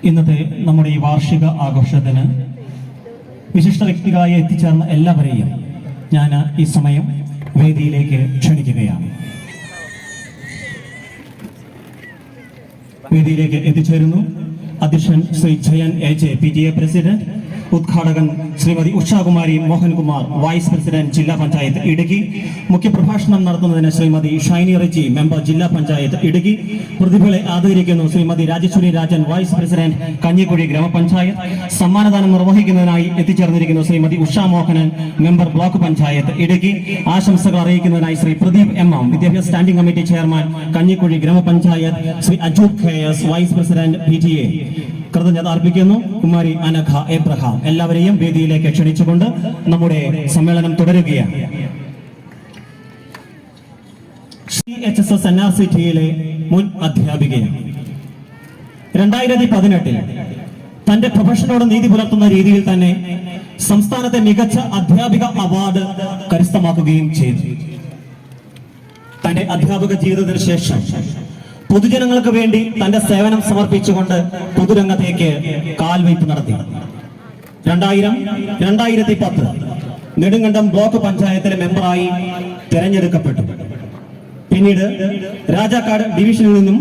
ഇന്നത്തെ നമ്മുടെ ഈ വാർഷിക ആഘോഷത്തിന് വിശിഷ്ട വ്യക്തികളായി എത്തിച്ചേർന്ന എല്ലാവരെയും ഞാൻ ഈ സമയം വേദിയിലേക്ക് ക്ഷണിക്കുകയാണ്. വേദിയിലേക്ക് എത്തിച്ചേരുന്നു അധ്യക്ഷൻ Shri Jayan A J. PTA president, ഉദ്ഘാടകൻ ശ്രീമതി ഉഷാകുമാരി മോഹൻകുമാർ, വൈസ് പ്രസിഡന്റ് ജില്ലാ പഞ്ചായത്ത് ഇടുക്കി. മുഖ്യപ്രഭാഷണം നടത്തുന്നതിന് ശ്രീമതി ഷൈനി റെജി, മെമ്പർ ജില്ലാ പഞ്ചായത്ത് ഇടുക്കി. പ്രതിഭകളെ ആദരിക്കുന്നു ശ്രീമതി രാജേശ്വരി രാജൻ, വൈസ് പ്രസിഡന്റ് കഞ്ഞിക്കുഴി ഗ്രാമപഞ്ചായത്ത്. സമ്മാനദാനം നിർവഹിക്കുന്നതിനായി എത്തിച്ചേർന്നിരിക്കുന്നു ശ്രീമതി ഉഷാ മോഹനൻ, മെമ്പർ ബ്ലോക്ക് പഞ്ചായത്ത് ഇടുക്കി. ആശംസകൾ അറിയിക്കുന്നതിനായി ശ്രീ പ്രദീപ് M.M., വിദ്യാഭ്യാസ സ്റ്റാൻഡിംഗ് കമ്മിറ്റി ചെയർമാൻ കഞ്ഞിക്കുഴി ഗ്രാമപഞ്ചായത്ത്. Shri Ajoob KS, vice president PTA. കൃതജ്ഞത അർപ്പിക്കുന്നു കുമാരി അനഘ എബ്രഹാം. എല്ലാവരെയും വേദിയിലേക്ക് ക്ഷണിച്ചുകൊണ്ട് നമ്മുടെ സമ്മേളനം തുടരുകയാണ്. CHSS NRCTയിലെ മുൻ അധ്യാപികയാണ്. 2018 തന്റെ പ്രൊഫഷനോട് നീതി പുലർത്തുന്ന രീതിയിൽ തന്നെ സംസ്ഥാനത്തെ മികച്ച അധ്യാപിക അവാർഡ് കരസ്ഥമാക്കുകയും ചെയ്തു. തന്റെ അധ്യാപക ജീവിതത്തിന് ശേഷം പൊതുജനങ്ങൾക്ക് വേണ്ടി തന്റെ സേവനം സമർപ്പിച്ചുകൊണ്ട് പൊതുരംഗത്തേക്ക് കാൽവയ്പ് നടത്തി. 2010 നെടുങ്കണ്ടം ബ്ലോക്ക് പഞ്ചായത്തിലെ മെമ്പറായി തെരഞ്ഞെടുക്കപ്പെട്ടു. പിന്നീട് രാജാക്കാട് ഡിവിഷനിൽ നിന്നും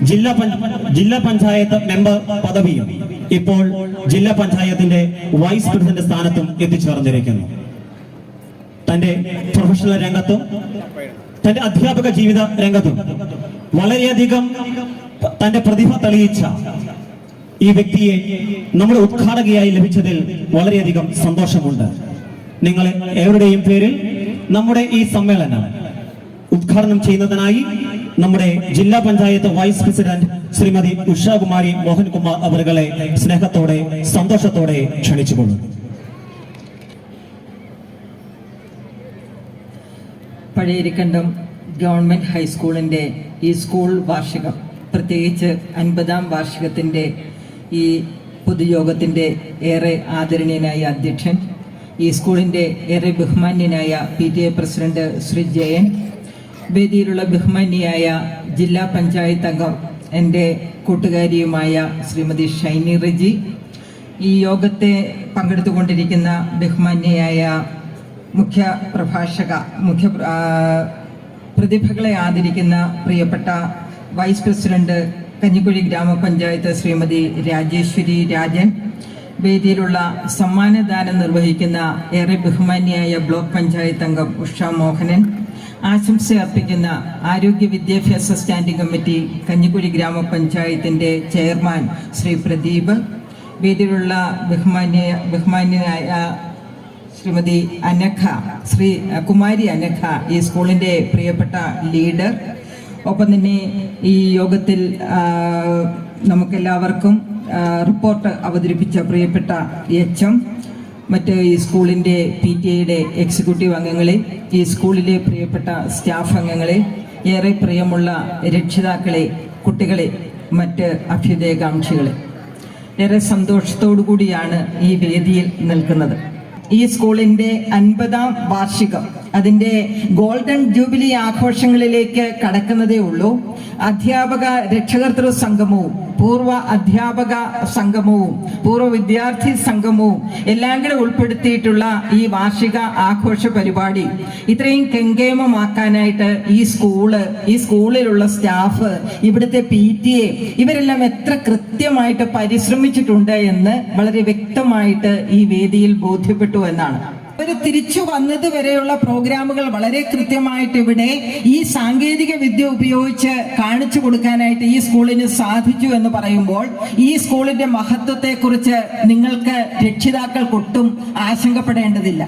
ജില്ലാ പഞ്ചായത്ത് മെമ്പർ പദവിയും ഇപ്പോൾ ജില്ലാ പഞ്ചായത്തിന്റെ വൈസ് പ്രസിഡന്റ് സ്ഥാനത്തും എത്തിച്ചേർന്നിരിക്കുന്നു. തന്റെ പ്രൊഫഷണൽ രംഗത്തും തന്റെ അധ്യാപക ജീവിത രംഗത്തും വളരെയധികം തന്റെ പ്രതിഭ തെളിയിച്ച ഈ വ്യക്തിയെ നമ്മുടെ ഉദ്ഘാടകയായി ലഭിച്ചതിൽ വളരെയധികം സന്തോഷമുണ്ട്. നിങ്ങളെ ഏവരുടെയും പേരിൽ നമ്മുടെ ഈ സമ്മേളനം ഉദ്ഘാടനം ചെയ്യുന്നതിനായി നമ്മുടെ ജില്ലാ പഞ്ചായത്ത് വൈസ് പ്രസിഡന്റ് ശ്രീമതി ഉഷാകുമാരി മോഹൻകുമാർ അവരുകളെ സ്നേഹത്തോടെ സന്തോഷത്തോടെ ക്ഷണിച്ചുകൊള്ളുന്നു. പഴയരിക്കണ്ടം ഗവൺമെന്റ് ഹൈസ്കൂളിന്റെ ഈ സ്കൂൾ വാർഷികം, പ്രത്യേകിച്ച് 50ാം വാർഷികത്തിന്റെ ഈ പൊതുയോഗത്തിന്റെ ഏറെ ആദരണീയനായ അധ്യക്ഷൻ, ഈ സ്കൂളിന്റെ ഏറെ ബഹുമാന്യനായ PTA പ്രസിഡന്റ് ശ്രീ ജയൻ, വേദിയിലുള്ള ബഹുമാന്യയായ ജില്ലാ പഞ്ചായത്ത് അംഗം എൻ്റെ കൂട്ടുകാരിയുമായ ശ്രീമതി ഷൈനി റെജി, ഈ യോഗത്തെ പങ്കെടുത്തുകൊണ്ടിരിക്കുന്ന ബഹുമാന്യയായ പ്രതിഭകളെ ആദരിക്കുന്ന പ്രിയപ്പെട്ട വൈസ് പ്രസിഡന്റ് കഞ്ഞിക്കുഴി ഗ്രാമപഞ്ചായത്ത് ശ്രീമതി രാജേശ്വരി രാജൻ, വേദിയിലുള്ള സമ്മാനദാനം നിർവഹിക്കുന്ന ഏറെ ബഹുമാന്യയായ ബ്ലോക്ക് പഞ്ചായത്ത് അംഗം ഉഷാ മോഹനൻ, ആശംസ അർപ്പിക്കുന്ന ആരോഗ്യ വിദ്യാഭ്യാസ സ്റ്റാൻഡിംഗ് കമ്മിറ്റി കഞ്ഞിക്കുഴി ഗ്രാമപഞ്ചായത്തിന്റെ ചെയർമാൻ ശ്രീ പ്രദീപ്, വേദിയിലുള്ള ബഹുമാന്യനായ ശ്രീമതി അനഘ, ശ്രീ കുമാരി അനഘ, ഈ സ്കൂളിന്റെ പ്രിയപ്പെട്ട ലീഡർ. ഒപ്പം തന്നെ ഈ യോഗത്തിൽ നമുക്കെല്ലാവർക്കും റിപ്പോർട്ട് അവതരിപ്പിച്ച പ്രിയപ്പെട്ട HM, മറ്റ് ഈ സ്കൂളിന്റെ PTA എക്സിക്യൂട്ടീവ് അംഗങ്ങളെ, ഈ സ്കൂളിലെ പ്രിയപ്പെട്ട സ്റ്റാഫ് അംഗങ്ങളെ, ഏറെ പ്രിയമുള്ള രക്ഷിതാക്കളെ, കുട്ടികളെ, മറ്റ് അഭ്യുദയകാംക്ഷികളെ, ഏറെ സന്തോഷത്തോടു കൂടിയാണ് ഈ വേദിയിൽ നിൽക്കുന്നത്. ഈ സ്കൂളിന്റെ 50ാം വാർഷികം, അതിന്റെ ഗോൾഡൻ ജൂബിലി ആഘോഷങ്ങളിലേക്ക് കടക്കുന്നതേ ഉള്ളൂ. അധ്യാപക രക്ഷകർതൃ സംഗമവും പൂർവ്വ അധ്യാപക സംഗമവും പൂർവ്വ വിദ്യാർത്ഥി സംഗമവും എല്ലാം കൂടെ ഉൾപ്പെടുത്തിയിട്ടുള്ള ഈ വാർഷിക ആഘോഷ പരിപാടി ഇത്രയും കെങ്കേമമാക്കാനായിട്ട് ഈ സ്കൂളിലുള്ള സ്റ്റാഫ്, ഇവിടുത്തെ PTA, ഇവരെല്ലാം എത്ര കൃത്യമായിട്ട് പരിശ്രമിച്ചിട്ടുണ്ട് എന്ന് വളരെ വ്യക്തമായിട്ട് ഈ വേദിയിൽ ബോധ്യപ്പെട്ടു എന്നാണ്. അവർ തിരിച്ചു വന്നത് വരെയുള്ള പ്രോഗ്രാമുകൾ വളരെ കൃത്യമായിട്ട് ഇവിടെ ഈ സാങ്കേതിക വിദ്യ ഉപയോഗിച്ച് കാണിച്ചു കൊടുക്കാനായിട്ട് ഈ സ്കൂളിന് സാധിച്ചു എന്ന് പറയുമ്പോൾ ഈ സ്കൂളിന്റെ മഹത്വത്തെ കുറിച്ച് നിങ്ങൾക്ക് രക്ഷിതാക്കൾക്കൊട്ടും ആശങ്കപ്പെടേണ്ടതില്ല.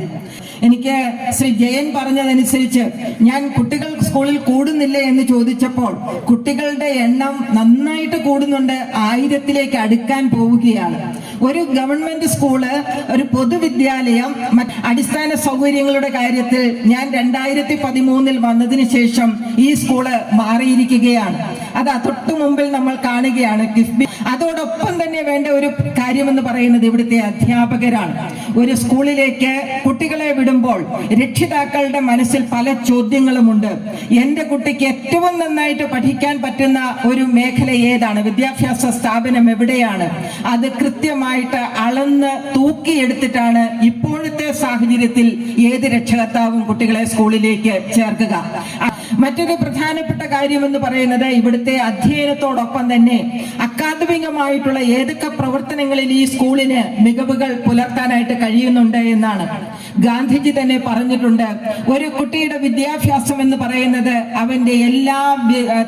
എനിക്ക് ശ്രീ ജയൻ പറഞ്ഞതനുസരിച്ച് ഞാൻ കുട്ടികൾ സ്കൂളിൽ കൂടുന്നില്ല എന്ന് ചോദിച്ചപ്പോൾ കുട്ടികളുടെ എണ്ണം നന്നായിട്ട് കൂടുന്നുണ്ട്, 1000ലേക്ക് അടുക്കാൻ പോവുകയാണ്. ഒരു ഗവൺമെന്റ് സ്കൂള്, ഒരു പൊതുവിദ്യാലയം, അടിസ്ഥാന സൗകര്യങ്ങളുടെ കാര്യത്തിൽ ഞാൻ 2013 വന്നതിന് ശേഷം ഈ സ്കൂള് മാറിയിരിക്കുകയാണ്. അത് തൊട്ടു മുമ്പിൽ നമ്മൾ കാണുകയാണ് കിഫ്ബി. അതോടൊപ്പം തന്നെ വേണ്ട ഒരു കാര്യമെന്ന് പറയുന്നത് ഇവിടുത്തെ അധ്യാപകരാണ്. ഒരു സ്കൂളിലേക്ക് കുട്ടികളെ വിടുമ്പോൾ രക്ഷിതാക്കളുടെ മനസ്സിൽ പല ചോദ്യങ്ങളുമുണ്ട്. എന്റെ കുട്ടിക്ക് ഏറ്റവും നന്നായിട്ട് പഠിക്കാൻ പറ്റുന്ന ഒരു മേഖല ഏതാണ്, വിദ്യാഭ്യാസ സ്ഥാപനം എവിടെയാണ്, അത് കൃത്യമായിട്ട് അളന്ന് തൂക്കിയെടുത്തിട്ടാണ് ഇപ്പോഴത്തെ സാഹചര്യത്തിൽ ഏത് രക്ഷകർത്താവും കുട്ടികളെ സ്കൂളിലേക്ക് ചേർക്കുക. മറ്റൊരു പ്രധാനപ്പെട്ട കാര്യമെന്ന് പറയുന്നത് ഇവിടുത്തെ അധ്യയനത്തോടൊപ്പം തന്നെ അക്കാദമികമായിട്ടുള്ള ഏതൊക്കെ പ്രവർത്തനങ്ങളിൽ ഈ സ്കൂളിന് മികവുകൾ പുലർത്താനായിട്ട് കഴിയുന്നുണ്ട് എന്നാണ്. ഗാന്ധിജി തന്നെ പറഞ്ഞിട്ടുണ്ട്, ഒരു കുട്ടിയുടെ വിദ്യാഭ്യാസം എന്ന് പറയുന്നത് അവന്റെ എല്ലാ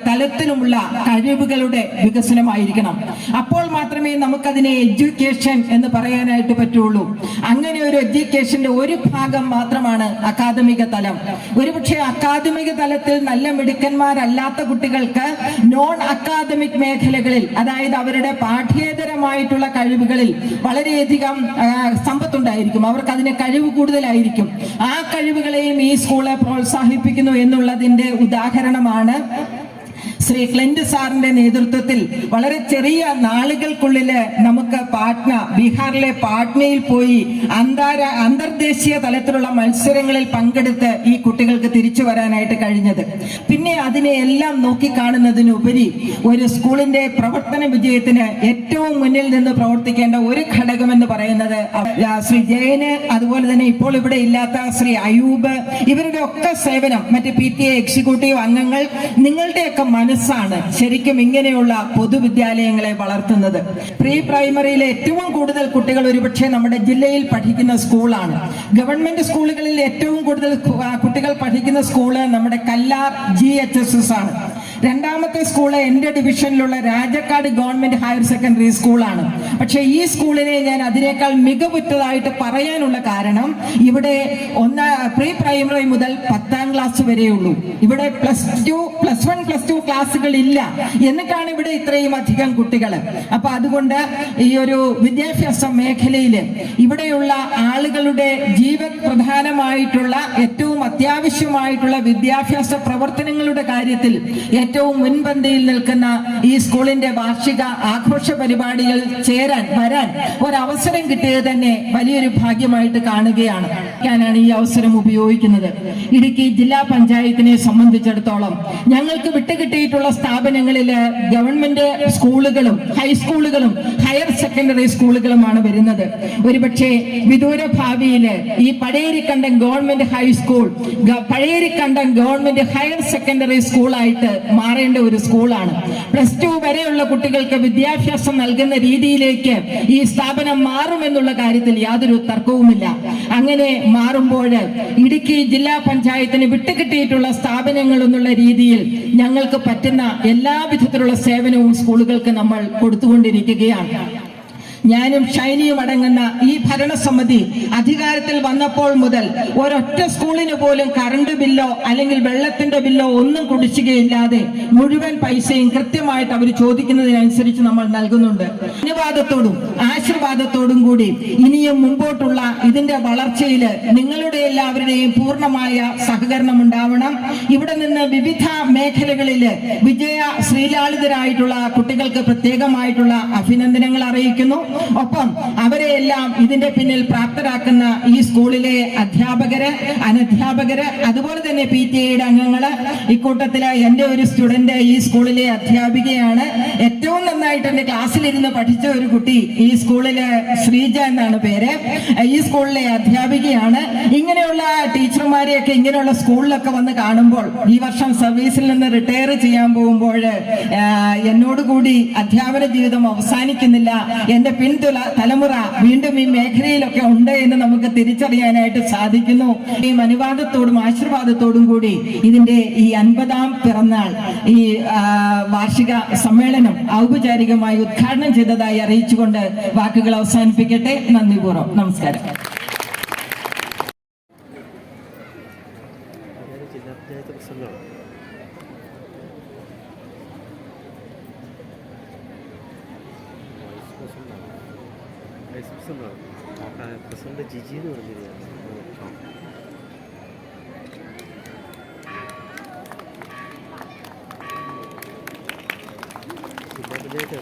തലത്തിലുമുള്ള കഴിവുകളുടെ വികസനമായിരിക്കണം. അപ്പോൾ മാത്രമേ നമുക്കതിനെ എഡ്യൂക്കേഷൻ എന്ന് പറയാനായിട്ട് പറ്റുള്ളൂ. അങ്ങനെ ഒരു എഡ്യൂക്കേഷന്റെ ഒരു ഭാഗം മാത്രമാണ് അക്കാദമിക തലം. ഒരുപക്ഷെ അക്കാദമിക തലത്തിൽ നല്ല മിടുക്കന്മാരല്ലാത്ത കുട്ടികൾക്ക് നോൺ അക്കാദമിക് മേഖലകളിൽ, അതായത് അവരുടെ പാഠ്യേതരമായിട്ടുള്ള കഴിവുകളിൽ വളരെയധികം സമ്പത്തുണ്ടായിരിക്കും. അവർക്ക് അതിന് കഴിവ് കൂടുതലായിരിക്കും. ആ കഴിവുകളെയും ഈ സ്കൂള് പ്രോത്സാഹിപ്പിക്കുന്നു എന്നുള്ളതിന്റെ ഉദാഹരണമാണ് ശ്രീ ക്ലെന്റ് സാറിന്റെ നേതൃത്വത്തിൽ വളരെ ചെറിയ നാളുകൾക്കുള്ളില് നമുക്ക് ബീഹാറിലെ പാട്നയിൽ പോയി അന്തർദേശീയ തലത്തിലുള്ള മത്സരങ്ങളിൽ പങ്കെടുത്ത് ഈ കുട്ടികൾക്ക് തിരിച്ചു വരാനായിട്ട് കഴിഞ്ഞത്. പിന്നെ അതിനെ എല്ലാം നോക്കിക്കാണുന്നതിനുപരി ഒരു സ്കൂളിന്റെ പ്രവർത്തന വിജയത്തിന് ഏറ്റവും മുന്നിൽ നിന്ന് പ്രവർത്തിക്കേണ്ട ഒരു ഘടകമെന്ന് പറയുന്നത് ശ്രീ ജയന്, അതുപോലെ തന്നെ ഇപ്പോൾ ഇവിടെ ഇല്ലാത്ത ശ്രീ അയൂബ്, ഇവരുടെ ഒക്കെ സേവനം, മറ്റ് PTA എക്സിക്യൂട്ടീവ് അംഗങ്ങൾ, നിങ്ങളുടെയൊക്കെ മനസ്സാണ് ശരിക്കും ഇങ്ങനെയുള്ള പൊതുവിദ്യാലയങ്ങളെ വളർത്തുന്നത്. പ്രീ പ്രൈമറിയിലെ ഏറ്റവും കൂടുതൽ കുട്ടികൾ ഒരുപക്ഷെ നമ്മുടെ ജില്ലയിൽ പഠിക്കുന്ന സ്കൂളാണ്. ഗവൺമെന്റ് സ്കൂളുകളിൽ ഏറ്റവും കൂടുതൽ കുട്ടികൾ പഠിക്കുന്ന സ്കൂള് നമ്മുടെ കല്ലാർ GHSS ആണ്. രണ്ടാമത്തെ സ്കൂള് എന്റെ ഡിവിഷനിലുള്ള രാജക്കാട് ഗവൺമെന്റ് ഹയർ സെക്കൻഡറി സ്കൂളാണ്. പക്ഷെ ഈ സ്കൂളിനെ ഞാൻ അതിനേക്കാൾ മികവുറ്റതായിട്ട് പറയാനുള്ള കാരണം ഇവിടെ പ്രീ പ്രൈമറി മുതൽ 10ാം ക്ലാസ് വരെയുള്ളൂ. ഇവിടെ പ്ലസ് വൺ പ്ലസ് ടു ക്ലാസ്സുകൾ ഇല്ല. എന്നിട്ടാണ് ഇവിടെ ഇത്രയും അധികം കുട്ടികൾ. അപ്പൊ അതുകൊണ്ട് ഈ ഒരു വിദ്യാഭ്യാസ മേഖലയിൽ ഇവിടെയുള്ള ആളുകളുടെ പ്രധാനമായിട്ടുള്ള ഏറ്റവും അത്യാവശ്യമായിട്ടുള്ള വിദ്യാഭ്യാസ പ്രവർത്തനങ്ങളുടെ കാര്യത്തിൽ ഏറ്റവും മുൻപന്തിയിൽ നിൽക്കുന്ന ഈ സ്കൂളിന്റെ വാർഷിക ആഘോഷ പരിപാടികൾ വരാൻ ഒരവസരം കിട്ടിയത് തന്നെ വലിയൊരു ഭാഗ്യമായിട്ട് കാണുകയാണ്. ഞാനാണ് ഈ അവസരം ഉപയോഗിക്കുന്നത്. ഇടുക്കി ജില്ലാ പഞ്ചായത്തിനെ സംബന്ധിച്ചിടത്തോളം ഞങ്ങൾക്ക് വിട്ടുകിട്ടിയിട്ടുള്ള സ്ഥാപനങ്ങളില് ഗവൺമെന്റ് സ്കൂളുകളും ഹൈസ്കൂളുകളും ഹയർ സെക്കൻഡറി സ്കൂളുകളുമാണ് വരുന്നത്. ഒരുപക്ഷെ വിദൂര ഭാവിയില് ഈ Pazhayarikandam government high school, Pazhayarikandam government higher secondary സ്കൂളായിട്ട് മാറേണ്ട ഒരു സ്കൂളാണ്. +2 വരെയുള്ള കുട്ടികൾക്ക് വിദ്യാഭ്യാസം നൽകുന്ന രീതിയിലേക്ക് ഈ സ്ഥാപനം മാറുമെന്നുള്ള കാര്യത്തിൽ യാതൊരു തർക്കവുമില്ല. അങ്ങനെ മാറുമ്പോൾ ഇടുക്കി ജില്ലാ പഞ്ചായത്തിന് വിട്ടുകിട്ടിയിട്ടുള്ള സ്ഥാപനങ്ങൾ എന്നുള്ള രീതിയിൽ ഞങ്ങൾക്ക് പറ്റുന്ന എല്ലാവിധത്തിലുള്ള സേവനവും സ്കൂളുകൾക്ക് നമ്മൾ കൊടുത്തുകൊണ്ടിരിക്കുകയാണ്. ഞാനും ഷൈനിയും അടങ്ങുന്ന ഈ ഭരണസമിതി അധികാരത്തിൽ വന്നപ്പോൾ മുതൽ ഒരൊറ്റ സ്കൂളിന് പോലും കറണ്ട് ബില്ലോ അല്ലെങ്കിൽ വെള്ളത്തിന്റെ ബില്ലോ ഒന്നും കുടിശ്ശികയില്ലാതെ മുഴുവൻ പൈസയും കൃത്യമായിട്ട് അവർ ചോദിക്കുന്നതിനനുസരിച്ച് നമ്മൾ നൽകുന്നുണ്ട്. അനുവാദത്തോടും ആശീർവാദത്തോടും കൂടി ഇനിയും മുമ്പോട്ടുള്ള ഇതിന്റെ വളർച്ചയിൽ നിങ്ങളുടെ എല്ലാവരുടെയും പൂർണ്ണമായ സഹകരണം ഉണ്ടാവണം. ഇവിടെ നിന്ന് വിവിധ മേഖലകളിൽ ശ്രീലാളിതരായിട്ടുള്ള കുട്ടികൾക്ക് പ്രത്യേകമായിട്ടുള്ള അഭിനന്ദനങ്ങൾ അറിയിക്കുന്നു. ഒപ്പം അവരെയെല്ലാം ഇതിന്റെ പിന്നിൽ പ്രാപ്തരാക്കുന്ന ഈ സ്കൂളിലെ അധ്യാപകര്, അനധ്യാപകര്, അതുപോലെ തന്നെ PTA അംഗങ്ങള്, ഇക്കൂട്ടത്തില് എന്റെ ഒരു സ്റ്റുഡന്റ് ഈ സ്കൂളിലെ അധ്യാപികയാണ്. ഏറ്റവും നന്നായിട്ട് എന്റെ ക്ലാസ്സിലിരുന്ന് പഠിച്ച ഒരു കുട്ടി ഈ സ്കൂളിലെ ശ്രീജ എന്നാണ് പേര്, ഈ സ്കൂളിലെ അധ്യാപികയാണ്. ഇങ്ങനെയുള്ള ടീച്ചർമാരെയൊക്കെ ഇങ്ങനെയുള്ള സ്കൂളിലൊക്കെ വന്ന് കാണുമ്പോൾ, ഈ വർഷം സർവീസിൽ നിന്ന് റിട്ടയർ ചെയ്യാൻ പോകുമ്പോൾ എന്നോടുകൂടി അധ്യാപന ജീവിതം അവസാനിക്കുന്നില്ല, എന്റെ തലമുറ വീണ്ടും ഈ മേഖലയിലൊക്കെ ഉണ്ട് എന്ന് നമുക്ക് തിരിച്ചറിയാനായിട്ട് സാധിക്കുന്നു. ഈ അനുവാദത്തോടും ആശീർവാദത്തോടും കൂടി ഇതിന്റെ ഈ 50ാം പിറന്നാൾ ഈ വാർഷിക സമ്മേളനം ഔപചാരികമായി ഉദ്ഘാടനം ചെയ്തതായി അറിയിച്ചുകൊണ്ട് വാക്കുകൾ അവസാനിപ്പിക്കട്ടെ. നന്ദിപൂർവ്വം. നമസ്കാരം. പ്രസിഡന്റ് ജിജി എന്ന് പറഞ്ഞിരുന്നു. ജില്ലാ പഞ്ചായത്ത്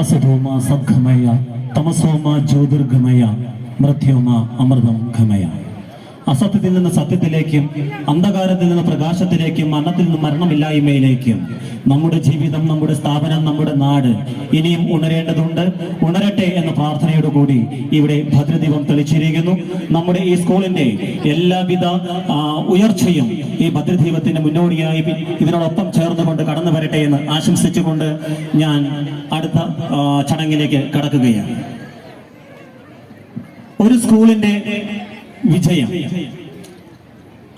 असतोमा सद्गमय तमसोमा ज्योतिर्गमय മൃത്യോമ അമൃതം ഖമയ. അസത്യത്തിൽ നിന്ന് സത്യത്തിലേക്കും അന്ധകാരത്തിൽ നിന്ന് പ്രകാശത്തിലേക്കും മരണത്തിൽ നിന്ന് മരണമില്ലായ്മയിലേക്കും നമ്മുടെ ജീവിതം, നമ്മുടെ സ്ഥാപനം, നമ്മുടെ നാട് ഇനിയും ഉണരേണ്ടതുണ്ട്. ഉണരട്ടെ എന്ന പ്രാർത്ഥനയോടുകൂടി ഇവിടെ ഭദ്രദീപം തെളിച്ചിരിക്കുന്നു. നമ്മുടെ ഈ സ്കൂളിന്റെ എല്ലാവിധ ഉയർച്ചയും ഈ ഭദ്രദീപത്തിന്റെ മുന്നോടിയായി ഇതിനോടൊപ്പം ചേർന്നുകൊണ്ട് കടന്നു വരട്ടെ എന്ന് ആശംസിച്ചുകൊണ്ട് ഞാൻ അടുത്ത ചടങ്ങിലേക്ക് കടക്കുകയാണ്. ഒരു സ്കൂളിന്റെ വിജയം,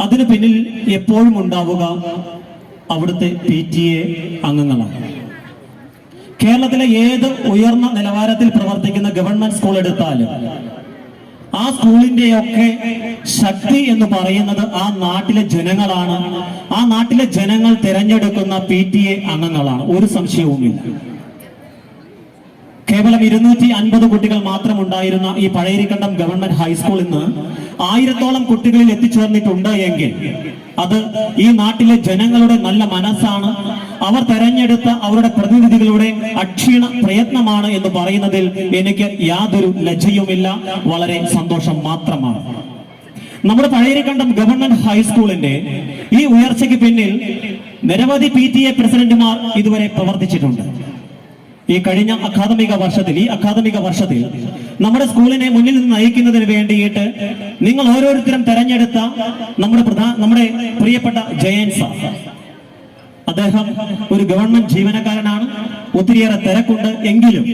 അതിനു പിന്നിൽ എപ്പോഴും ഉണ്ടാവുക അവിടുത്തെ PTA അംഗങ്ങളാണ്. കേരളത്തിലെ ഏത് ഉയർന്ന നിലവാരത്തിൽ പ്രവർത്തിക്കുന്ന ഗവൺമെന്റ് സ്കൂൾ എടുത്താലും ആ സ്കൂളിന്റെയൊക്കെ ശക്തി എന്ന് പറയുന്നത് ആ നാട്ടിലെ ജനങ്ങളാണ്. ആ നാട്ടിലെ ജനങ്ങൾ തിരഞ്ഞെടുക്കുന്ന PTA അംഗങ്ങളാണ്, ഒരു സംശയവുമില്ല. കേവലം 250 കുട്ടികൾ മാത്രം ഉണ്ടായിരുന്ന ഈ പഴയരിക്കണ്ടം ഗവൺമെന്റ് ഹൈസ്കൂൾ ഇന്ന് 1000-ഓളം കുട്ടികളിൽ എത്തിച്ചേർന്നിട്ടുണ്ട് എങ്കിൽ അത് ഈ നാട്ടിലെ ജനങ്ങളുടെ നല്ല മനസ്സാണ്. അവർ തെരഞ്ഞെടുത്ത അവരുടെ പ്രതിനിധികളുടെ അക്ഷീണ പ്രയത്നമാണ് എന്ന് പറയുന്നതിൽ എനിക്ക് യാതൊരു ലജ്ജയുമില്ല, വളരെ സന്തോഷം മാത്രമാണ്. നമ്മുടെ പഴയരിക്കണ്ടം ഗവൺമെന്റ് ഹൈസ്കൂളിന്റെ ഈ ഉയർച്ചയ്ക്ക് പിന്നിൽ നിരവധി PTA പ്രസിഡന്റുമാർ ഇതുവരെ പ്രവർത്തിച്ചിട്ടുണ്ട്. ഈ കഴിഞ്ഞ അക്കാദമിക വർഷത്തിൽ നമ്മുടെ സ്കൂളിനെ മുന്നിൽ നിന്ന് നയിക്കുന്നതിന് വേണ്ടിയിട്ട് നിങ്ങൾ ഓരോരുത്തരും തെരഞ്ഞെടുത്ത നമ്മുടെ പ്രിയപ്പെട്ട ജയൻ സാർ, അദ്ദേഹം ഒരു ഗവൺമെന്റ് ജീവനക്കാരനാണ്. ഒത്തിരിയേറെ തിരക്കുണ്ട്. എങ്കിലും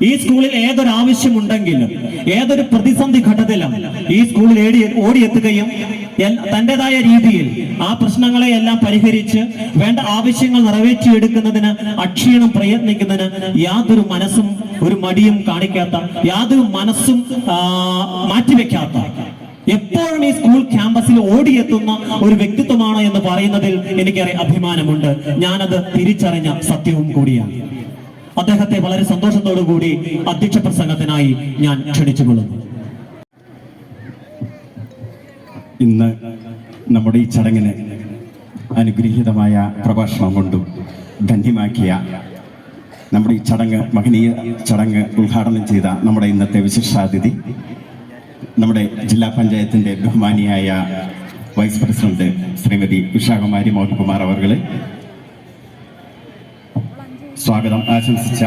ഈ സ്കൂളിൽ ഏതൊരു ആവശ്യമുണ്ടെങ്കിലും ഏതൊരു പ്രതിസന്ധി ഘട്ടത്തിലും ഈ സ്കൂളിൽ ഓടിയെത്തുകയും തന്റേതായ രീതിയിൽ ആ പ്രശ്നങ്ങളെ എല്ലാം പരിഹരിച്ച് വേണ്ട ആവശ്യങ്ങൾ നിറവേറ്റിയെടുക്കുന്നതിന് അക്ഷീണം പ്രയത്നിക്കുന്നതിന് യാതൊരു മനസ്സും ഒരു മടിയും കാണിക്കാത്ത, യാതൊരു മനസ്സും മാറ്റിവെക്കാത്ത, എപ്പോഴും ഈ സ്കൂൾ ക്യാമ്പസിൽ ഓടിയെത്തുന്ന ഒരു വ്യക്തിത്വമാണ് എന്ന് പറയുന്നതിൽ എനിക്കേറെ അഭിമാനമുണ്ട്. ഞാനത് തിരിച്ചറിഞ്ഞ സത്യവും കൂടിയാണ്. അദ്ദേഹത്തെ വളരെ സന്തോഷത്തോടു കൂടി അധ്യക്ഷ പ്രസംഗത്തിനായി ഞാൻ ക്ഷണിച്ചുകൊള്ളുന്നു. ഇന്ന് നമ്മുടെ ഈ ചടങ്ങിന് അനുഗ്രഹീതമായ പ്രഭാഷണം കൊണ്ടും ധന്യമാക്കിയ നമ്മുടെ ഈ മഹനീയ ചടങ്ങ് ഉദ്ഘാടനം ചെയ്ത നമ്മുടെ ഇന്നത്തെ വിശിഷ്ടാതിഥി, നമ്മുടെ ജില്ലാ പഞ്ചായത്തിൻ്റെ ബഹുമാനിയായ വൈസ് പ്രസിഡന്റ് ശ്രീമതി ഉഷാകുമാരി മോഹൻകുമാർ അവർകളെ സ്വാഗതം ആശംസിച്ച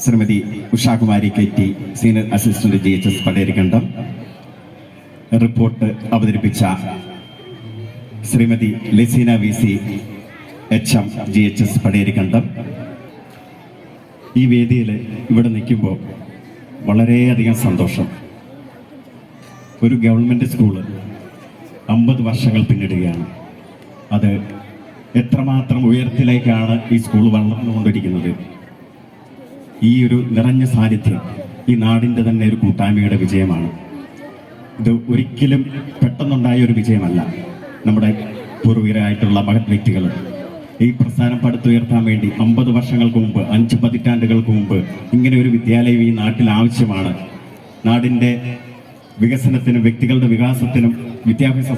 Shrimati Ushakumari KT, senior assistant GHS Pazhayarikandam, report അവതരിപ്പിച്ച Shrimati ലെസീന VC HM GHS Pazhayarikkandam. ഈ വേദിയിൽ ഇവിടെ നിൽക്കുമ്പോൾ വളരെയധികം സന്തോഷം. ഒരു ഗവൺമെൻറ് സ്കൂള് 50 വർഷങ്ങൾ പിന്നിടുകയാണ്. അത് എത്രമാത്രം ഉയരത്തിലേക്കാണ് ഈ സ്കൂൾ വളർന്നുകൊണ്ടിരിക്കുന്നത്. ഈ ഒരു നിറഞ്ഞ സാന്നിധ്യം ഈ നാടിൻ്റെ തന്നെ ഒരു കൂട്ടായ്മയുടെ വിജയമാണ്. ഇത് ഒരിക്കലും പെട്ടെന്നുണ്ടായ ഒരു വിജയമല്ല. നമ്മുടെ പൂർവികരായിട്ടുള്ള മഹത് വ്യക്തികൾ ഈ പ്രസ്ഥാനം പടുത്തുയർത്താൻ വേണ്ടി 50 വർഷങ്ങൾക്ക് മുമ്പ്, 5 പതിറ്റാണ്ടുകൾക്ക് മുമ്പ് ഇങ്ങനെ ഒരു വിദ്യാലയം ഈ നാട്ടിൽ ആവശ്യമാണ്. നാടിൻ്റെ വികസനത്തിനും വ്യക്തികളുടെ വികാസത്തിനും വിദ്യാഭ്യാസ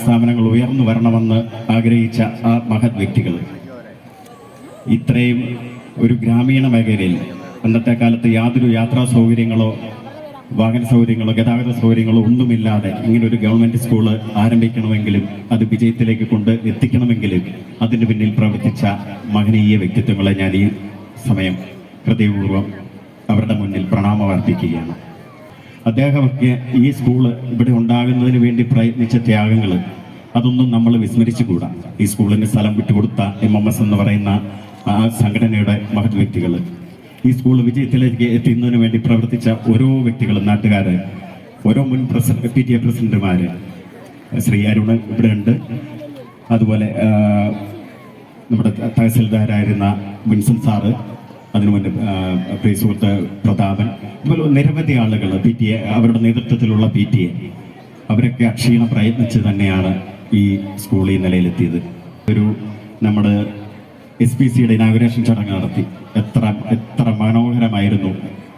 സ്ഥാപനങ്ങൾ ഉയർന്നു വരണമെന്ന് ആഗ്രഹിച്ച ആ മഹത് വ്യക്തികൾ ഇത്രയും ഒരു ഗ്രാമീണ മേഖലയിൽ അന്നത്തെ കാലത്ത് യാതൊരു യാത്രാ സൗകര്യങ്ങളോ വാഹന സൗകര്യങ്ങളോ ഗതാഗത സൗകര്യങ്ങളോ ഒന്നുമില്ലാതെ ഇങ്ങനെ ഒരു ഗവൺമെൻറ് സ്കൂള് ആരംഭിക്കണമെങ്കിലും അത് വിജയത്തിലേക്ക് കൊണ്ട് എത്തിക്കണമെങ്കിലും അതിന് പിന്നിൽ പ്രവർത്തിച്ച മഹനീയ വ്യക്തിത്വങ്ങളെ ഞാൻ ഈ സമയം ഹൃദയപൂർവ്വം അവരുടെ മുന്നിൽ പ്രണാമം അർപ്പിക്കുകയാണ്. അദ്ദേഹമൊക്കെ ഈ സ്കൂള് ഇവിടെ ഉണ്ടാകുന്നതിന് വേണ്ടി പ്രയത്നിച്ച ത്യാഗങ്ങൾ അതൊന്നും നമ്മൾ വിസ്മരിച്ചുകൂടാ. ഈ സ്കൂളിന് സ്ഥലം വിട്ടുകൊടുത്ത MMS എന്ന് പറയുന്ന ആ സംഘടനയുടെ മഹത് വ്യക്തികൾ, ഈ സ്കൂൾ വിജയത്തിലേക്ക് എത്തുന്നതിന് വേണ്ടി പ്രവർത്തിച്ച ഓരോ വ്യക്തികളും, നാട്ടുകാർ, ഓരോ മുൻ PTA പ്രസിഡന്റുമാർ, ശ്രീ അരുണ് ഇവിടെ ഉണ്ട്, അതുപോലെ നമ്മുടെ തഹസിൽദാരായിരുന്ന വിൻസൻ സാറ്, അതിനു മുന്നേ പ്രിയ സുഹൃത്ത് പ്രതാപൻ, അതുപോലെ നിരവധി ആളുകൾ PTA, അവരുടെ നേതൃത്വത്തിലുള്ള PTA, അവരൊക്കെ അക്ഷീണം പ്രയത്നിച്ച് തന്നെയാണ് ഈ സ്കൂൾ ഈ നിലയിലെത്തിയത്. ഒരു നമ്മുടെ SPCയുടെ ഇനാഗുറേഷൻ ചടങ്ങ് നടത്തി. എത്ര മനോഹരമായിരുന്നു,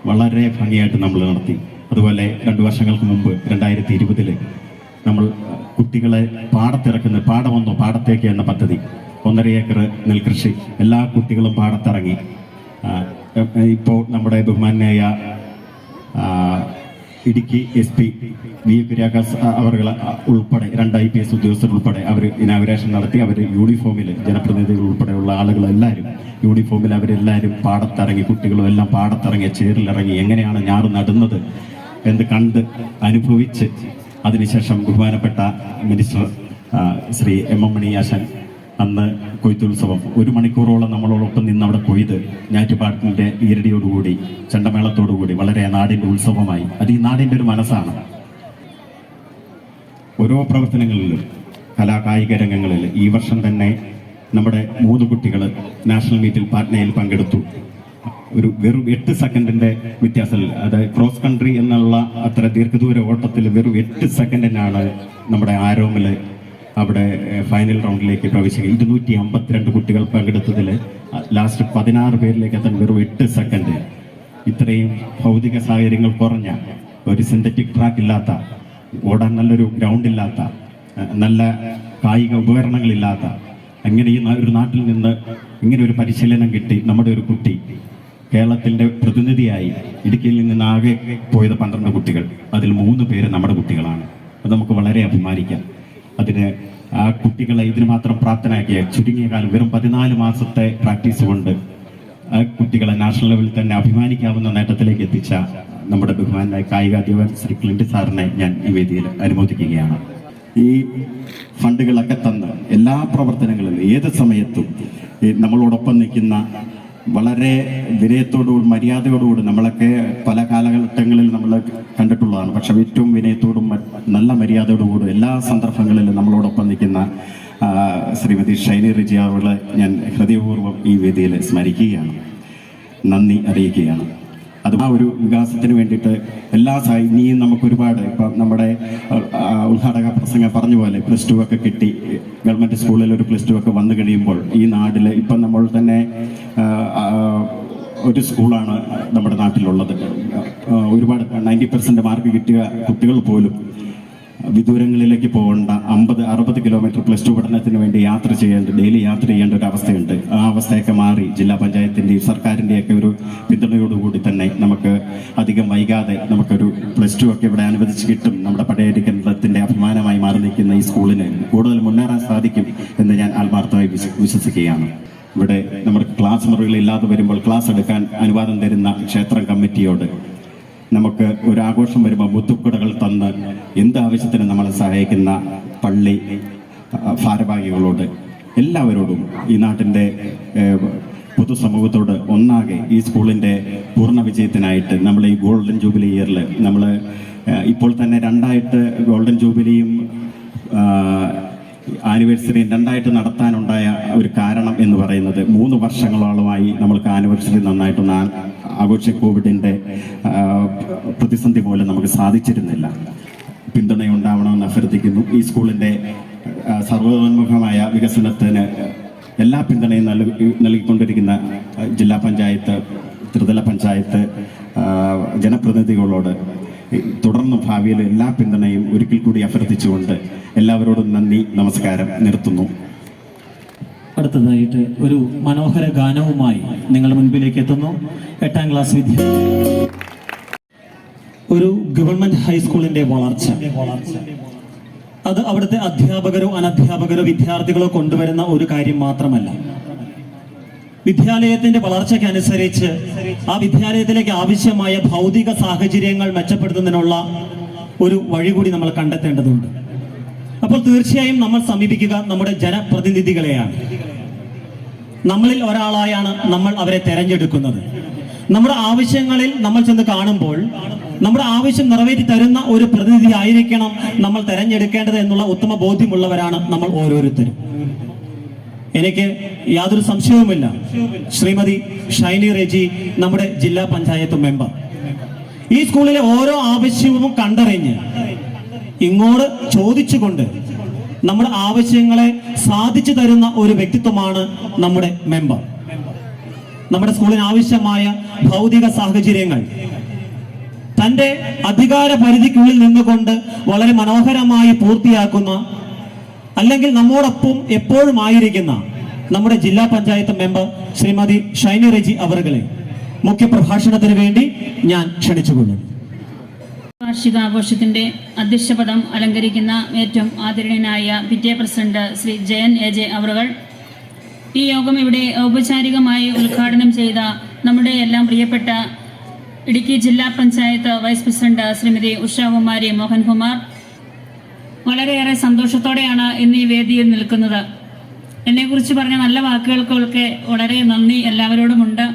വളരെ ഭംഗിയായിട്ട് നമ്മൾ നടത്തി. അതുപോലെ 2 വർഷങ്ങൾക്ക് മുമ്പ് 2020 നമ്മൾ കുട്ടികളെ പാടത്തിറക്കുന്ന പാടത്തേക്ക് എന്ന പദ്ധതി, 1.5 ഏക്കർ നെൽകൃഷി, എല്ലാ കുട്ടികളും പാടത്തിറങ്ങി. ഇപ്പോൾ നമ്മുടെ ബഹുമാന്യായ ഇടുക്കി SP V കുര്യാക്കോസ് അവർ ഉൾപ്പെടെ 2 IPS ഉദ്യോഗസ്ഥർ ഉൾപ്പെടെ അവർ ഇനാഗുറേഷൻ നടത്തി. അവർ യൂണിഫോമിൽ, ജനപ്രതിനിധികൾ ഉൾപ്പെടെയുള്ള ആളുകളെല്ലാവരും യൂണിഫോമിൽ അവരെല്ലാവരും പാടത്തിറങ്ങി, കുട്ടികളും എല്ലാം പാടത്തിറങ്ങി ചേറിലിറങ്ങി എങ്ങനെയാണ് ഞാറ് നടുന്നത് എന്ന് കണ്ട് അനുഭവിച്ച്, അതിനുശേഷം ബഹുമാനപ്പെട്ട മിനിസ്റ്റർ ശ്രീ MM മണി ആശാൻ അന്ന് കൊയ്ത്തുത്സവം 1 മണിക്കൂറോളം നമ്മളോടൊപ്പം നിന്ന് അവിടെ കൊയ്ത് ഞാറ്റുപാട്ടിൻ്റെ ഈരടിയോടുകൂടി ചെണ്ടമേളത്തോടുകൂടി വളരെ നാടിൻ്റെ ഉത്സവമായി. അത് ഈ നാടിൻ്റെ ഒരു മനസ്സാണ്. ഓരോ പ്രവർത്തനങ്ങളിലും കലാകായിക രംഗങ്ങളിൽ ഈ വർഷം തന്നെ നമ്മുടെ 3 കുട്ടികൾ നാഷണൽ മീറ്റിൽ പാറ്റ്നയിൽ പങ്കെടുത്തു. വെറും 8 സെക്കൻഡിൻ്റെ വ്യത്യാസത്തിൽ, അത് ക്രോസ് കൺട്രി എന്നുള്ള അത്ര ദീർഘദൂര ഓട്ടത്തിൽ വെറും 8 സെക്കൻഡിനാണ് നമ്മുടെ ആരോമിൽ അവിടെ ഫൈനൽ റൗണ്ടിലേക്ക് പ്രവേശിക്കുക. 252 കുട്ടികൾ പങ്കെടുത്തതിൽ ലാസ്റ്റ് 16 പേരിലേക്ക് എത്താൻ വെറും 8 സെക്കൻഡ്. ഇത്രയും ഭൗതിക സാഹചര്യങ്ങൾ കുറഞ്ഞ, ഒരു സിന്തറ്റിക് ട്രാക്ക് ഇല്ലാത്ത, ഓടാൻ നല്ലൊരു ഗ്രൗണ്ട് ഇല്ലാത്ത, നല്ല കായിക ഉപകരണങ്ങളില്ലാത്ത, അങ്ങനെ ഈ ഒരു നാട്ടിൽ നിന്ന് ഇങ്ങനെ ഒരു പരിശീലനം കിട്ടി നമ്മുടെ ഒരു കുട്ടി കേരളത്തിൻ്റെ പ്രതിനിധിയായി ഇടുക്കിയിൽ നിന്ന് ആകെ പോയത് 12 കുട്ടികൾ, അതിൽ 3 പേര് നമ്മുടെ കുട്ടികളാണ്. അത് നമുക്ക് വളരെ അഭിമാനിക്കാം. അതിന് ആ കുട്ടികളെ ഇതിന് മാത്രം പ്രാപ്തനാക്കിയ, ചുരുങ്ങിയ കാലം വെറും 14 മാസത്തെ പ്രാക്ടീസ് കൊണ്ട് ആ കുട്ടികളെ നാഷണൽ ലെവലിൽ തന്നെ അഭിമാനിക്കാവുന്ന നേട്ടത്തിലേക്ക് എത്തിച്ച നമ്മുടെ ബഹുമാനായ കായികാധ്യാപകൻ ശ്രീ ക്ലിൻറ്റി സാറിനെ ഞാൻ ഈ വേദിയിൽ അനുമോദിക്കുകയാണ്. ഈ ഫണ്ടുകളൊക്കെ തന്ന് എല്ലാ പ്രവർത്തനങ്ങളിലും ഏത് സമയത്തും നമ്മളോടൊപ്പം നിൽക്കുന്ന, വളരെ വിനയത്തോടുകൂടി മര്യാദയോടുകൂടി, നമ്മളൊക്കെ പല കാലഘട്ടങ്ങളിൽ നമ്മൾ കണ്ടിട്ടുള്ളതാണ്, പക്ഷെ ഏറ്റവും വിനയത്തോടും നല്ല മര്യാദയോടുകൂടി എല്ലാ സന്ദർഭങ്ങളിലും നമ്മളോടൊപ്പം നിൽക്കുന്ന ശ്രീമതി ഷൈനി റിജി അവളെ ഞാൻ ഹൃദയപൂർവ്വം ഈ വേദിയിൽ സ്മരിക്കുകയാണ്, നന്ദി അറിയിക്കുകയാണ്. അത് ആ ഒരു വികാസത്തിന് വേണ്ടിയിട്ട് എല്ലാ ഇനിയും നമുക്കൊരുപാട്, ഇപ്പം നമ്മുടെ ഉദ്ഘാടക പ്രസംഗം പറഞ്ഞ പോലെ +2 ഒക്കെ കിട്ടി, ഗവൺമെൻറ് സ്കൂളിൽ ഒരു +2 ഒക്കെ വന്നു കഴിയുമ്പോൾ ഈ നാട്ടിൽ ഇപ്പം നമ്മൾ തന്നെ ഒരു സ്കൂളാണ് നമ്മുടെ നാട്ടിലുള്ളത്. ഒരുപാട് 90% മാർക്ക് കിട്ടിയ കുട്ടികൾ പോലും വിദൂരങ്ങളിലേക്ക് പോകേണ്ട 50-60 കിലോമീറ്റർ +2 പഠനത്തിന് വേണ്ടി ഡെയിലി യാത്ര ചെയ്യേണ്ട ഒരു അവസ്ഥയുണ്ട്. ആ അവസ്ഥയൊക്കെ മാറി ജില്ലാ പഞ്ചായത്തിൻ്റെയും സർക്കാരിൻ്റെയൊക്കെ ഒരു പിന്തുണയോടുകൂടി തന്നെ നമുക്ക് അധികം വൈകാതെ നമുക്കൊരു +2 ഒക്കെ ഇവിടെ അനുവദിച്ച് കിട്ടും. നമ്മുടെ പടയരി കേന്ദ്രത്തിൻ്റെ അഭിമാനമായി മാറി നിൽക്കുന്ന ഈ സ്കൂളിന് കൂടുതൽ മുന്നേറാൻ സാധിക്കും എന്ന് ഞാൻ ആത്മാർത്ഥമായി വിശ്വസിക്കുകയാണ്. ഇവിടെ നമ്മുടെ ക്ലാസ് മുറികളില്ലാതെ വരുമ്പോൾ ക്ലാസ് എടുക്കാൻ അനുവാദം തരുന്ന ക്ഷേത്രം കമ്മിറ്റിയോട്, നമുക്ക് ഒരു ആഘോഷം വരുമ്പോൾ മുത്തുക്കുടകൾ തന്ന് എന്ത് ആവശ്യത്തിന് നമ്മളെ സഹായിക്കുന്ന പള്ളി ഭാരവാഹികളോട്, എല്ലാവരോടും ഈ നാട്ടിൻ്റെ പൊതുസമൂഹത്തോട് ഒന്നാകെ ഈ സ്കൂളിൻ്റെ പൂർണ്ണ വിജയത്തിനായിട്ട് നമ്മൾ ഈ ഗോൾഡൻ ജൂബിലി ഇയറിൽ നമ്മൾ ഇപ്പോൾ തന്നെ 2 ഗോൾഡൻ ജൂബിലിയും ആനിവേഴ്സറിയും 2 നടത്താനുണ്ടായ ഒരു കാരണം എന്ന് പറയുന്നത് 3 വർഷങ്ങളോളമായി നമ്മൾക്ക് ആനിവേഴ്സറി നന്നായിട്ടൊന്ന് കോവിഡിൻ്റെ പ്രതിസന്ധി മൂലം നമുക്ക് സാധിച്ചിരുന്നില്ല. പിന്തുണയുണ്ടാവണമെന്ന് അഭ്യർത്ഥിക്കുന്നു. ഈ സ്കൂളിൻ്റെ സർവ്വതോന്മുഖമായ വികസനത്തിന് എല്ലാ പിന്തുണയും നൽകിക്കൊണ്ടിരിക്കുന്ന ജില്ലാ പഞ്ചായത്ത്, ത്രിതല പഞ്ചായത്ത് ജനപ്രതിനിധികളോട് തുടർന്ന് ഭാവിയിൽ എല്ലാ പിന്തുണയും ഒരിക്കൽ കൂടി അഭ്യർത്ഥിച്ചുകൊണ്ട് എല്ലാവരോടും നന്ദി, നമസ്കാരം, നിർത്തുന്നു. അടുത്തതായിട്ട് ഒരു മനോഹര ഗാനവുമായി നിങ്ങളുടെ മുൻപിലേക്ക് എത്തുന്നു. 8ാം ക്ലാസ് വിദ്യാർത്ഥി. ഒരു ഗവൺമെന്റ് ഹൈസ്കൂളിന്റെ വളർച്ച അത് അവിടുത്തെ അധ്യാപകരോ അനധ്യാപകരോ വിദ്യാർത്ഥികളോ കൊണ്ടുവരുന്ന ഒരു കാര്യം മാത്രമല്ല. വിദ്യാലയത്തിന്റെ വളർച്ചയ്ക്കനുസരിച്ച് ആ വിദ്യാലയത്തിലേക്ക് ആവശ്യമായ ഭൗതിക സാഹചര്യങ്ങൾ മെച്ചപ്പെടുത്തുന്നതിനുള്ള ഒരു വഴി കൂടി നമ്മൾ കണ്ടെത്തേണ്ടതുണ്ട്. അപ്പോൾ തീർച്ചയായും നമ്മൾ സമീപിക്കുക നമ്മുടെ ജനപ്രതിനിധികളെയാണ്. നമ്മളിൽ ഒരാളായാണ് നമ്മൾ അവരെ തെരഞ്ഞെടുക്കുന്നത്. നമ്മുടെ ആവശ്യങ്ങളിൽ നമ്മൾ ചെന്ന് കാണുമ്പോൾ നമ്മുടെ ആവശ്യം നിറവേറ്റി തരുന്ന ഒരു പ്രതിനിധി ആയിരിക്കണം നമ്മൾ തെരഞ്ഞെടുക്കേണ്ടത് എന്നുള്ള ഉത്തമ ബോധ്യമുള്ളവരാണ് നമ്മൾ ഓരോരുത്തരും. എനിക്ക് യാതൊരു സംശയവുമില്ല, ശ്രീമതി ഷൈനി റെജി നമ്മുടെ ജില്ലാ പഞ്ചായത്ത് മെമ്പർ ഈ സ്കൂളിലെ ഓരോ ആവശ്യവും കണ്ടറിഞ്ഞ് ഇങ്ങോട്ട് ചോദിച്ചുകൊണ്ട് നമ്മുടെ ആവശ്യങ്ങളെ സാധിച്ചു തരുന്ന ഒരു വ്യക്തിത്വമാണ് നമ്മുടെ മെമ്പർ. നമ്മുടെ സ്കൂളിന് ആവശ്യമായ ഭൗതിക സാഹചര്യങ്ങൾ തന്റെ അധികാര പരിധിക്കുള്ളിൽ നിന്നുകൊണ്ട് വളരെ മനോഹരമായി പൂർത്തിയാക്കുന്ന, അല്ലെങ്കിൽ നമ്മോടൊപ്പം എപ്പോഴും ആയിരിക്കുന്ന നമ്മുടെ ജില്ലാ പഞ്ചായത്ത് മെമ്പർ ശ്രീമതി ഷൈനി റെജി അവറുകളെ മുഖ്യപ്രഭാഷണത്തിന് വേണ്ടി ഞാൻ ക്ഷണിച്ചുകൊള്ളുന്നു. വാർഷികാഘോഷത്തിന്റെ അധ്യക്ഷപദം അലങ്കരിക്കുന്ന ഏറ്റവും ആദരണീയനായ PTA president Shri Jayan AJ അവറുകൾ, ഈ യോഗം ഇവിടെ ഔപചാരികമായി ഉദ്ഘാടനം ചെയ്ത നമ്മുടെ എല്ലാം പ്രിയപ്പെട്ട ഇടുക്കി ജില്ലാ പഞ്ചായത്ത് വൈസ് പ്രസിഡന്റ് ശ്രീമതി ഉഷാകുമാരി മോഹൻകുമാർ, വളരെയേറെ സന്തോഷത്തോടെയാണ് ഇന്ന് ഈ വേദിയിൽ നിൽക്കുന്നത്. എന്നെക്കുറിച്ച് പറഞ്ഞ നല്ല വാക്കുകൾക്കൊക്കെ വളരെ നന്ദി എല്ലാവരോടുമുണ്ട്.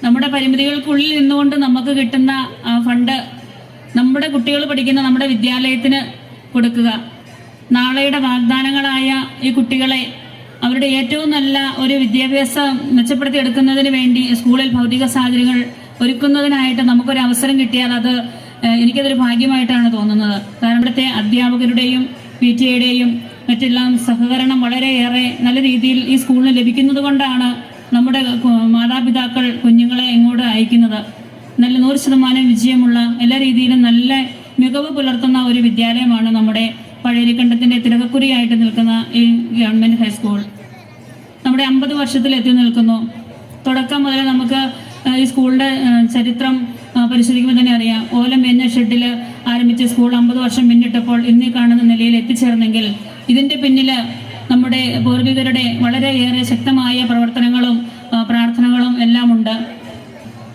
നമ്മുടെ പരിമിതികൾക്കുള്ളിൽ നിന്നുകൊണ്ട് നമുക്ക് കിട്ടുന്ന ഫണ്ട് നമ്മുടെ കുട്ടികൾ പഠിക്കുന്ന നമ്മുടെ വിദ്യാലയത്തിന് കൊടുക്കുക, നാളെയുടെ വാഗ്ദാനങ്ങളായ ഈ കുട്ടികളെ അവരുടെ ഏറ്റവും നല്ല ഒരു വിദ്യാഭ്യാസം മെച്ചപ്പെടുത്തിയെടുക്കുന്നതിന് വേണ്ടി സ്കൂളിൽ ഭൗതിക സാഹചര്യങ്ങൾ ഒരുക്കുന്നതിനായിട്ട് നമുക്കൊരു അവസരം കിട്ടിയാൽ അത് എനിക്കതൊരു ഭാഗ്യമായിട്ടാണ് തോന്നുന്നത്. കാരണം ഇവിടുത്തെ അധ്യാപകരുടെയും PTA-യുടെയും മറ്റെല്ലാം സഹകരണം വളരെയേറെ നല്ല രീതിയിൽ ഈ സ്കൂളിന് ലഭിക്കുന്നത് കൊണ്ടാണ് നമ്മുടെ മാതാപിതാക്കൾ കുഞ്ഞുങ്ങളെ ഇങ്ങോട്ട് അയക്കുന്നത്. നല്ല 100% വിജയമുള്ള എല്ലാ രീതിയിലും നല്ല മികവ് പുലർത്തുന്ന ഒരു വിദ്യാലയമാണ് നമ്മുടെ പഴയരിക്കണ്ടത്തിന്റെ തിലകക്കുറിയായിട്ട് നിൽക്കുന്ന ഈ ഗവൺമെന്റ് ഹൈസ്കൂൾ. നമ്മുടെ 50 വർഷത്തിൽ എത്തി നിൽക്കുന്നു. തുടക്കം മുതൽ നമുക്ക് ഈ സ്കൂളിന്റെ ചരിത്രം പരിശോധിക്കുമ്പോൾ തന്നെ അറിയാം. ഓലം എന്ന ഷെഡിൽ ആരംഭിച്ച സ്കൂൾ 50 വർഷം പിന്നിട്ടപ്പോൾ ഇന്ന് കാണുന്ന നിലയിൽ എത്തിച്ചേർന്നെങ്കിൽ ഇതിന്റെ പിന്നിൽ നമ്മുടെ പൂർവികരുടെ വളരെയേറെ ശക്തമായ പ്രവർത്തനങ്ങളും പ്രാർത്ഥനകളും എല്ലാം ഉണ്ട്.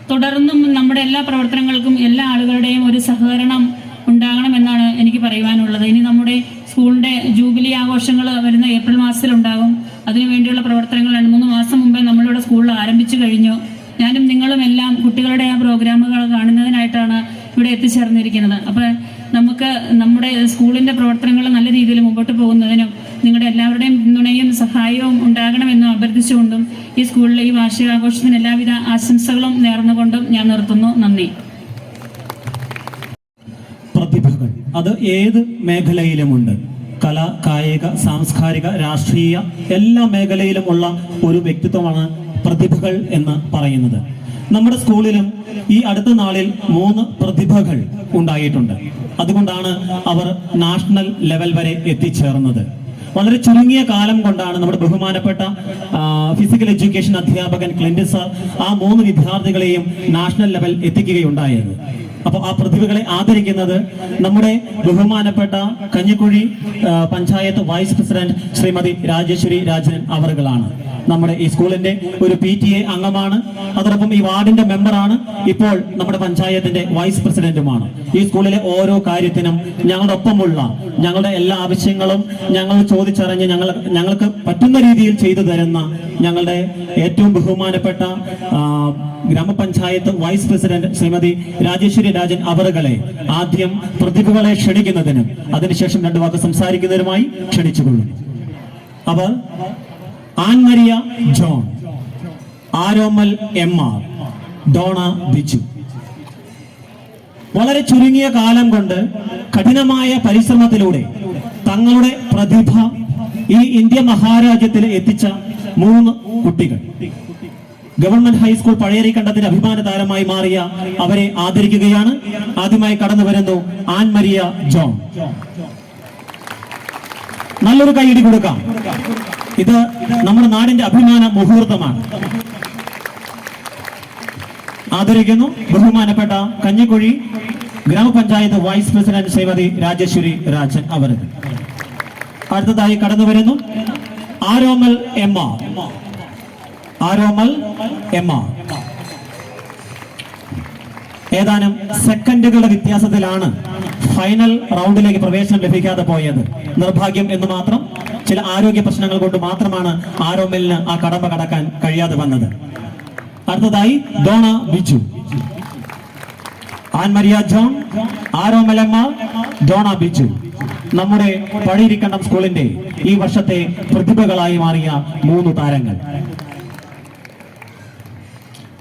തുടർന്നും നമ്മുടെ എല്ലാ പ്രവർത്തനങ്ങൾക്കും എല്ലാ ആളുകളുടെയും ഒരു സഹകരണം ഉണ്ടാകണമെന്നാണ് എനിക്ക് പറയുവാനുള്ളത്. ഇനി നമ്മുടെ സ്കൂളിന്റെ ജൂബിലി ആഘോഷങ്ങൾ വരുന്ന ഏപ്രിൽ മാസത്തിലുണ്ടാകും. അതിനുവേണ്ടിയുള്ള പ്രവർത്തനങ്ങൾ 2-3 മാസം മുമ്പേ നമ്മളിവിടെ സ്കൂളിൽ ആരംഭിച്ചു കഴിഞ്ഞു. ഞാനും നിങ്ങളും എല്ലാം കുട്ടികളുടെ ആ പ്രോഗ്രാമുകൾ കാണുന്നതിനായിട്ടാണ് ഇവിടെ എത്തിച്ചേർന്നിരിക്കുന്നത്. അപ്പോൾ നമുക്ക് നമ്മുടെ സ്കൂളിന്റെ പ്രവർത്തനങ്ങൾ നല്ല രീതിയിൽ മുമ്പോട്ട് പോകുന്നതിനും നിങ്ങളുടെ എല്ലാവരുടെയും പിന്തുണയും സഹായവും ഉണ്ടാകണമെന്നും അഭ്യർത്ഥിച്ചുകൊണ്ടും ഈ സ്കൂളിലെ ഈ വാർഷികാഘോഷത്തിന് എല്ലാവിധ ആശംസകളും നേർന്നുകൊണ്ടും ഞാൻ നിർത്തുന്നു. നന്ദി. പ്രതിഭകൾ അത് ഏത് മേഖലയിലുമുണ്ട്. കല, കായിക, സാംസ്കാരിക, രാഷ്ട്രീയ എല്ലാ മേഖലയിലുമുള്ള ഒരു വ്യക്തിത്വമാണ് പ്രതിഭകൾ എന്ന് പറയുന്നത്. നമ്മുടെ സ്കൂളിലും ഈ അടുത്ത നാളിൽ 3 പ്രതിഭകൾ ഉണ്ടായിട്ടുണ്ട്. അതുകൊണ്ടാണ് അവർ നാഷണൽ ലെവൽ വരെ എത്തിച്ചേർന്നത്. വളരെ ചുരുങ്ങിയ കാലം കൊണ്ടാണ് നമ്മുടെ ബഹുമാനപ്പെട്ട ഫിസിക്കൽ എഡ്യൂക്കേഷൻ അധ്യാപകൻ ക്ലിൻഡൻ സാർ ആ 3 വിദ്യാർത്ഥികളെയും നാഷണൽ ലെവൽ എത്തിക്കുകയുണ്ടായത്. അപ്പോൾ ആ പ്രതിഭകളെ ആദരിക്കുന്നത് നമ്മുടെ ബഹുമാനപ്പെട്ട കഞ്ഞിക്കുഴി പഞ്ചായത്ത് വൈസ് പ്രസിഡന്റ് ശ്രീമതി രാജേശ്വരി രാജൻ അവറുകളാണ്. നമ്മുടെ ഈ സ്കൂളിന്റെ ഒരു PTA അംഗമാണ്. അതോടൊപ്പം ഈ വാർഡിന്റെ മെമ്പറാണ്. ഇപ്പോൾ നമ്മുടെ പഞ്ചായത്തിന്റെ വൈസ് പ്രസിഡന്റുമാണ്. ഈ സ്കൂളിലെ ഓരോ കാര്യത്തിനും ഞങ്ങളുടെ ഒപ്പമുള്ള, ഞങ്ങളുടെ എല്ലാ ആവശ്യങ്ങളും ഞങ്ങൾ ചോദിച്ചറിഞ്ഞ് ഞങ്ങൾക്ക് പറ്റുന്ന രീതിയിൽ ചെയ്തു തരുന്ന ഞങ്ങളുടെ ഏറ്റവും ബഹുമാനപ്പെട്ട ഗ്രാമപഞ്ചായത്ത് വൈസ് പ്രസിഡന്റ് ശ്രീമതി രാജേശ്വരി രാജൻ അവറുകളെ ആദ്യം പ്രതിഭകളെ ക്ഷണിക്കുന്നതിനും അതിനുശേഷം 2 വാക്ക് സംസാരിക്കുന്നതിനുമായി ക്ഷണിച്ചുകൊള്ളുന്നു. അവർ ആൻമരിയ ജോൺ, ആരോമൽ MR, ഡോണ ബിജു. വളരെ ചുരുങ്ങിയ കാലം കൊണ്ട് കഠിനമായ പരിശ്രമത്തിലൂടെ തങ്ങളുടെ പ്രതിഭ ഈ ഇന്ത്യ മഹാരാജ്യത്തിൽ എത്തിച്ച 3 കുട്ടികൾ. ഗവൺമെന്റ് ഹൈസ്കൂൾ പഴയരിക്കണ്ടത്തിന്റെ അഭിമാന താരമായി മാറിയ അവരെ ആദരിക്കുകയാണ്. ആദ്യമായി കടന്നു വരുന്നു ആൻമരിയ ജോൺ. നല്ലൊരു കൈയടി കൊടുക്കാം. ഇത് നമ്മുടെ നാടിന്റെ അഭിമാന മുഹൂർത്തമാണ്. ആദരിക്കുന്നു ബഹുമാനപ്പെട്ട കഞ്ഞിക്കുഴി ഗ്രാമപഞ്ചായത്ത് വൈസ് പ്രസിഡന്റ് ശ്രീമതി രാജേശ്വരി രാജൻ അവർക്ക്. അടുത്തതായി കടന്നു വരുന്നു ആരോമൽ എമ്മ. ആരോമൽ എമ്മ ഏതാനും സെക്കൻഡുകളുടെ വ്യത്യാസത്തിലാണ് ഫൈനൽ റൗണ്ടിലേക്ക് പ്രവേശനം ലഭിക്കാതെ പോയത്. നിർഭാഗ്യം എന്ന് മാത്രം. ചില ആരോഗ്യ പ്രശ്നങ്ങൾ കൊണ്ട് മാത്രമാണ് ആരോമലിന് ആ കടമ്പ കടക്കാൻ കഴിയാതെ വന്നത്. അടുത്തതായി ഡോണ ബിജു. ആൻമരിയ ജോൺ, ആരോമലമ്മ, ഡോണ ബിജു നമ്മുടെ പഴയിരിക്കണ്ടം സ്കൂളിന്റെ ഈ വർഷത്തെ പ്രതിഭകളായി മാറിയ 3 താരങ്ങൾ.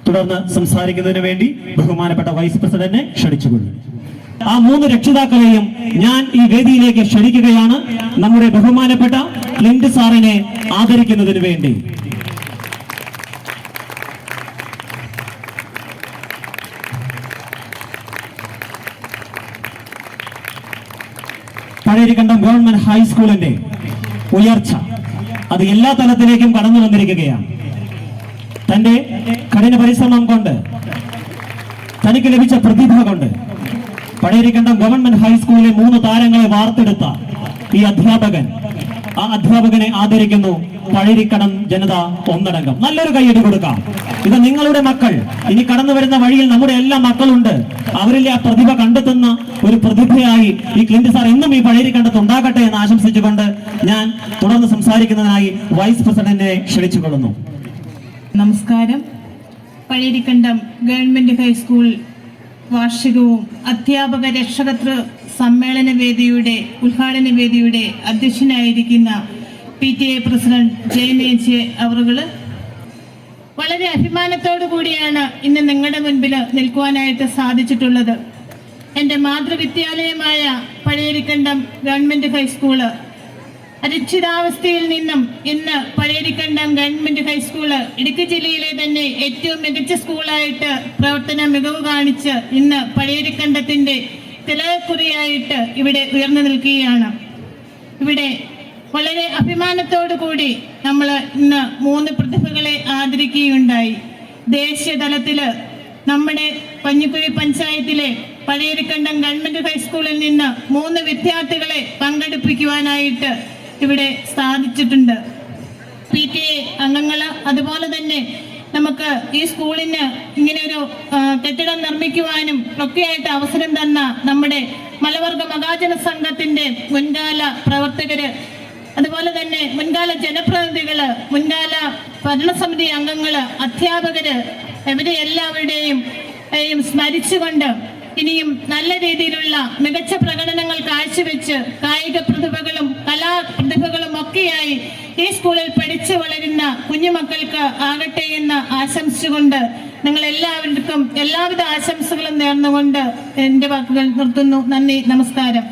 തുടർന്ന് സംസാരിക്കുന്നതിന് വേണ്ടി ബഹുമാനപ്പെട്ട വൈസ് പ്രസിഡന്റിനെ ക്ഷണിച്ചുകൊള്ളു. ആ 3 രക്ഷിതാക്കളെയും ഞാൻ ഈ വേദിയിലേക്ക് ക്ഷണിക്കുകയാണ് നമ്മുടെ ബഹുമാനപ്പെട്ട ക്ലിന്റ് സാറിനെ ആദരിക്കുന്നതിന് വേണ്ടി. പഴയിരിക്കണ്ടം ഗവൺമെന്റ് ഹൈസ്കൂളിന്റെ ഉയർച്ച അത് എല്ലാ തലത്തിലേക്കും കടന്നു വന്നിരിക്കുകയാണ്. തന്റെ കഠിന പരിശ്രമം കൊണ്ട്, തനിക്ക് ലഭിച്ച പ്രതിഭ കൊണ്ട് പഴയിരിക്കണ്ടം ഗവൺമെന്റ് ഹൈസ്കൂളിലെ 3 താരങ്ങളെ വാർത്തെടുത്ത ഈ അധ്യാപകൻ, ആ അധ്യാപകനെ ആദരിക്കുന്നു പഴയിരിക്കണ്ടം ജനത ഒന്നടങ്കം. നല്ലൊരു കൈയ്യടി കൊടുക്കാം. ഇത് നിങ്ങളുടെ മക്കൾ. ഇനി കടന്നു വരുന്ന വഴിയിൽ നമ്മുടെ എല്ലാ മക്കളുണ്ട്. അവരിലെ ആ പ്രതിഭ കണ്ടെത്തുന്ന ഒരു പ്രതിഭയായി ഈ ക്ലിന്റ് സാർ എന്നും ഈ പഴയിരിക്കണ്ടത്ത് ഉണ്ടാകട്ടെ എന്ന് ആശംസിച്ചുകൊണ്ട് ഞാൻ തുടർന്ന് സംസാരിക്കുന്നതിനായി വൈസ് പ്രസിഡന്റിനെ ക്ഷണിച്ചുകൊള്ളുന്നു. നമസ്കാരം. പഴയിരിക്കണ്ടം ഗവൺമെന്റ് ഹൈസ്കൂൾ വാർഷികവും അധ്യാപക രക്ഷകതൃ സമ്മേളന വേദിയുടെ ഉദ്ഘാടന വേദിയുടെ അധ്യക്ഷനായിരിക്കുന്ന PTA പ്രസിഡന്റ് ജയൻ എ.ജെ. അവറുകള് വളരെ അഭിമാനത്തോടു കൂടിയാണ് ഇന്ന് നിങ്ങളുടെ മുൻപിൽ നിൽക്കുവാനായിട്ട് സാധിച്ചിട്ടുള്ളത്. എൻ്റെ മാതൃവിദ്യാലയമായ പഴയിരിക്കണ്ടം ഗവൺമെന്റ് ഹൈസ്കൂള് അരക്ഷിതാവസ്ഥയിൽ നിന്നും ഇന്ന് പഴയിരിക്കണ്ടം ഗവൺമെന്റ് ഹൈസ്കൂള് ഇടുക്കി ജില്ലയിലെ തന്നെ ഏറ്റവും മികച്ച സ്കൂളായിട്ട് പ്രവർത്തന മികവ് കാണിച്ച് ഇന്ന് പഴയിരിക്കണ്ടത്തിന്റെ തിലകക്കുറിയായിട്ട് ഇവിടെ ഉയർന്നു നിൽക്കുകയാണ്. ഇവിടെ വളരെ അഭിമാനത്തോടു കൂടി നമ്മൾ ഇന്ന് 3 പ്രതിഭകളെ ആദരിക്കുകയുണ്ടായി. ദേശീയ തലത്തില് നമ്മുടെ കഞ്ഞിക്കുഴി പഞ്ചായത്തിലെ പഴയിരിക്കണ്ടം ഗവൺമെന്റ് ഹൈസ്കൂളിൽ നിന്ന് 3 വിദ്യാർത്ഥികളെ പങ്കെടുപ്പിക്കുവാനായിട്ട് ഇവിടെ സാധിച്ചിട്ടുണ്ട്. PTA അംഗങ്ങള്, അതുപോലെ തന്നെ നമുക്ക് ഈ സ്കൂളിന് ഇങ്ങനെയൊരു കെട്ടിടം നിർമ്മിക്കുവാനും ഒക്കെയായിട്ട് അവസരം തന്ന നമ്മുടെ മലവർഗ മഹാജന സംഘത്തിന്റെ മുൻകാല പ്രവർത്തകര്, അതുപോലെ തന്നെ മുൻകാല ജനപ്രതിനിധികള്, മുൻകാല ഭരണസമിതി അംഗങ്ങള്, അധ്യാപകര്, ഇവരെ എല്ലാവരുടെയും സ്മരിച്ചുകൊണ്ട് ഇനിയും നല്ല രീതിയിലുള്ള മികച്ച പ്രകടനങ്ങൾ കാഴ്ചവെച്ച് കായിക പ്രതിഭകളും കലാപ്രതിഭകളും ഒക്കെയായി ഈ സ്കൂളിൽ പഠിച്ചു വളരുന്ന കുഞ്ഞുമക്കൾക്ക് ആകട്ടെ എന്ന് ആശംസിച്ചുകൊണ്ട് നിങ്ങൾ എല്ലാവർക്കും എല്ലാവിധ ആശംസകളും നേർന്നുകൊണ്ട് എൻ്റെ വാക്കുകൾ നിർത്തുന്നു. നന്ദി, നമസ്കാരം.